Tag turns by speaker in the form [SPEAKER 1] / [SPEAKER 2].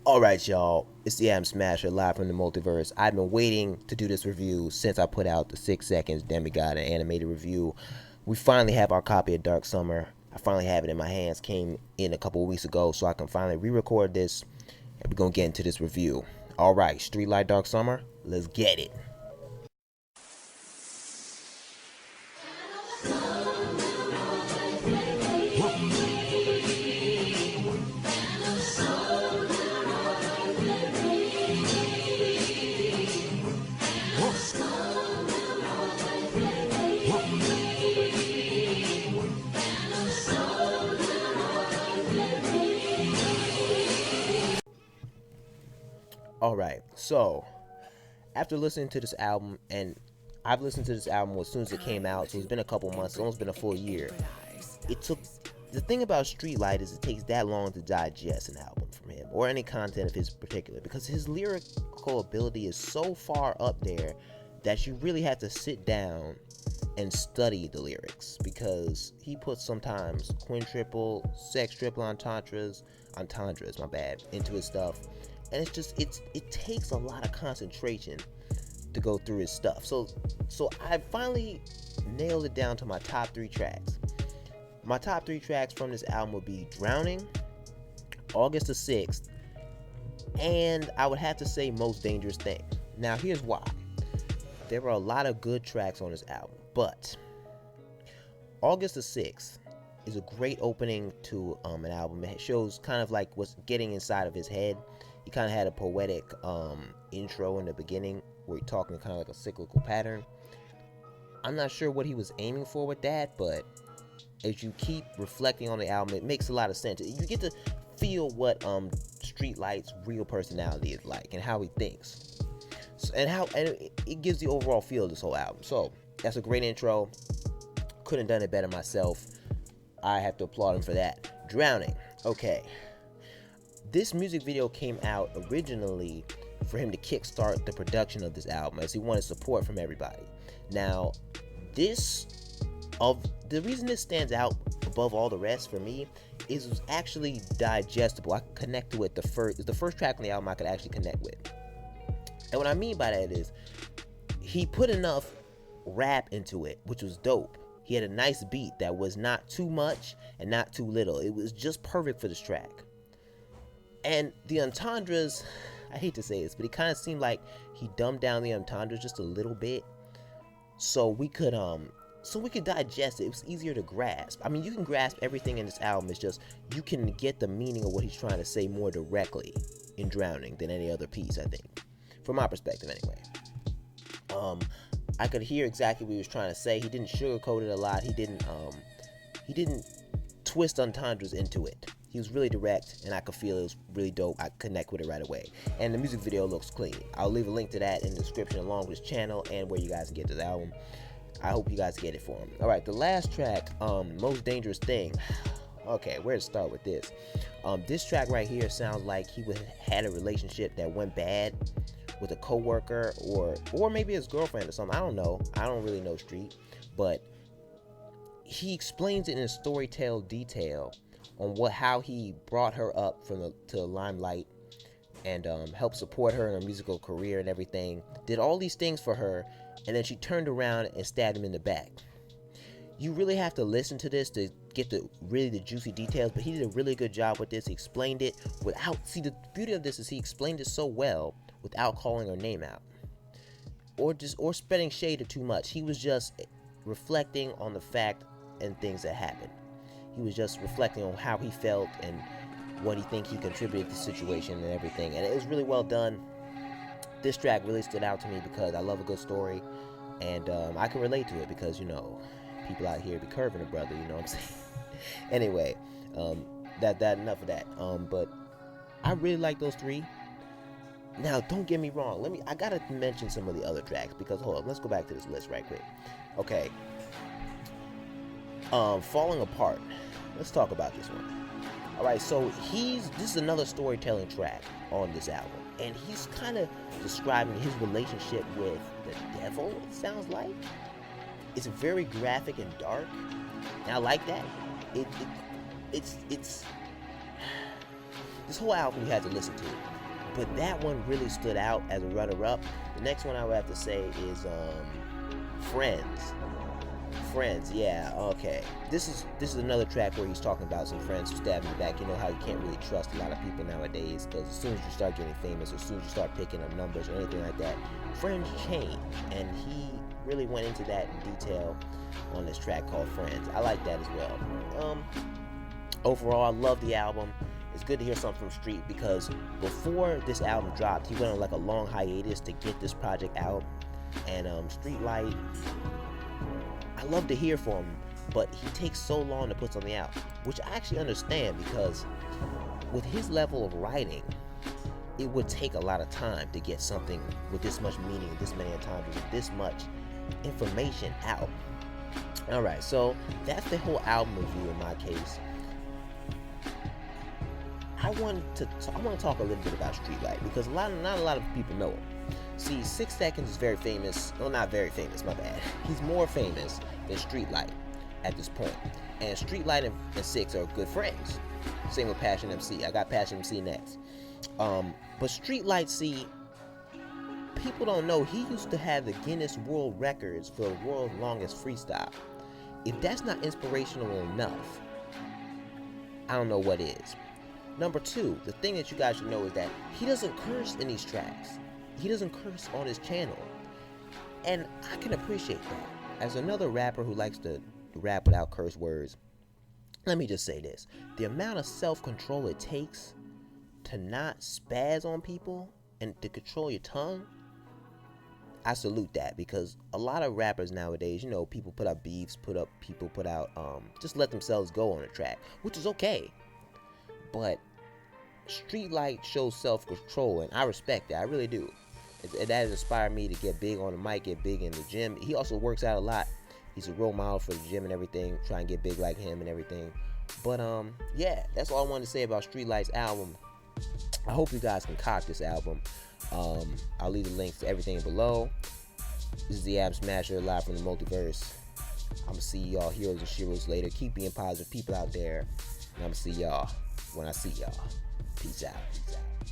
[SPEAKER 1] Alright, y'all, it's the Adam Smasher live from the multiverse. I've been waiting to do this review since I put out the 6 seconds Demigod and animated review. We finally have our copy of Dark Summer. I finally have it in my hands. Came in a couple of weeks ago, so I can finally re-record this, and we're gonna get into this review. Alright, Streetlight Dark Summer, let's get it. Alright, so after listening to this album, and I've listened to this album as soon as it came out, so it's been a couple months, it's almost been a full year. It took The thing about Streetlight is it takes that long to digest an album from him, or any content of his particular, because his lyrical ability is so far up there that you really have to sit down and study the lyrics, because he puts sometimes quintuple, sextuple entendres, my bad, into his stuff, and it takes a lot of concentration to go through his stuff. So I finally nailed it down to my top 3 tracks. My top 3 tracks from this album would be Drowning, August the 6th, and I would have to say Most Dangerous Thing. Now here's why. There are a lot of good tracks on this album, but August the 6th is a great opening to an album. It shows kind of like what's getting inside of his head. He kind of had a poetic intro in the beginning where he's talking kind of like a cyclical pattern. I'm not sure what he was aiming for with that, but as you keep reflecting on the album, it makes a lot of sense. You get to feel what Streetlight's real personality is like and how he thinks, and it gives the overall feel of this whole album. So that's a great intro. Couldn't have done it better myself. I have to applaud him for that. Drowning. Okay. This music video came out originally for him to kickstart the production of this album, as he wanted support from everybody. Now, the reason this stands out above all the rest for me is it was actually digestible. I could connect to it. The first track on the album I could actually connect with. And what I mean by that is he put enough rap into it, which was dope. He had a nice beat that was not too much and not too little. It was just perfect for this track. And the entendres, I hate to say this, but it kind of seemed like he dumbed down the entendres just a little bit, so we could digest it. It was easier to grasp. I mean, you can grasp everything in this album. It's just you can get the meaning of what he's trying to say more directly in Drowning than any other piece, I think, from my perspective anyway. I could hear exactly what he was trying to say. He didn't sugarcoat it a lot. He didn't twist entendres into it. He was really direct, and I could feel it was really dope. I connect with it right away. And the music video looks clean. I'll leave a link to that in the description along with his channel and where you guys can get this album. I hope you guys get it for him. Alright, the last track, Most Dangerous Thing. Okay, where to start with this? This track right here sounds like he had a relationship that went bad with a coworker or maybe his girlfriend or something. I don't know. I don't really know Street, but he explains it in storytell detail on how he brought her up to the limelight and helped support her in her musical career and everything. Did all these things for her, and then she turned around and stabbed him in the back. You really have to listen to this to get the juicy details, but he did a really good job with this. He explained it the beauty of this is he explained it so well without calling her name out or spreading shade or too much. He was just reflecting on the fact and things that happened. He was just reflecting on how he felt and what he think he contributed to the situation and everything, and it was really well done. This track really stood out to me because I love a good story, and I can relate to it because, you know, people out here be curving a brother, you know what I'm saying? Anyway, that enough of that. But I really like those 3. Now, don't get me wrong. I gotta mention some of the other tracks because, hold on, let's go back to this list right quick. Okay. Falling Apart. Let's talk about this one. Alright, so this is another storytelling track on this album, and he's kind of describing his relationship with the devil, it sounds like. It's very graphic and dark, and I like that. This whole album you had to listen to, but that one really stood out as a runner-up. The next one I would have to say is Friends. Friends, yeah, okay. This is another track where he's talking about some friends who stab in the back. You know how you can't really trust a lot of people nowadays, because as soon as you start getting famous, or as soon as you start picking up numbers or anything like that, friends change. And he really went into that in detail on this track called Friends. I like that as well. Overall, I love the album. It's good to hear something from Street, because before this album dropped, he went on like a long hiatus to get this project out. And Streetlight, I love to hear from him, but he takes so long to put something out, which I actually understand, because with his level of writing, it would take a lot of time to get something with this much meaning, this many times, with this much information out. Alright, so that's the whole album review in my case. I want to talk a little bit about Streetlight, because not a lot of people know him. See, 6 Seconds is very famous. Well, not very famous, my bad. He's more famous than Streetlight at this point. And Streetlight and 6 are good friends. Same with Passion MC. I got Passion MC next. But Streetlight, see, people don't know he used to have the Guinness World Records for the world's longest freestyle. If that's not inspirational enough, I don't know what is. Number 2, the thing that you guys should know is that he doesn't curse in these tracks. He doesn't curse on his channel. And I can appreciate that. As another rapper who likes to rap without curse words, let me just say this. The amount of self-control it takes to not spaz on people and to control your tongue, I salute that, because a lot of rappers nowadays, you know, people put out beefs, people put out, just let themselves go on a track, which is okay. But Streetlight shows self-control, and I respect that. I really do. That has inspired me to get big on the mic, get big in the gym. He also works out a lot. He's a role model for the gym and everything. Try and get big like him and everything. But yeah, that's all I wanted to say about Streetlight's album. I hope you guys can cop this album. I'll leave the links to everything below. This is the Ab Smasher, live from the multiverse. I'm gonna see y'all heroes and sheroes later. Keep being positive people out there, and I'm gonna see y'all when I see y'all. Peace out. Peace out.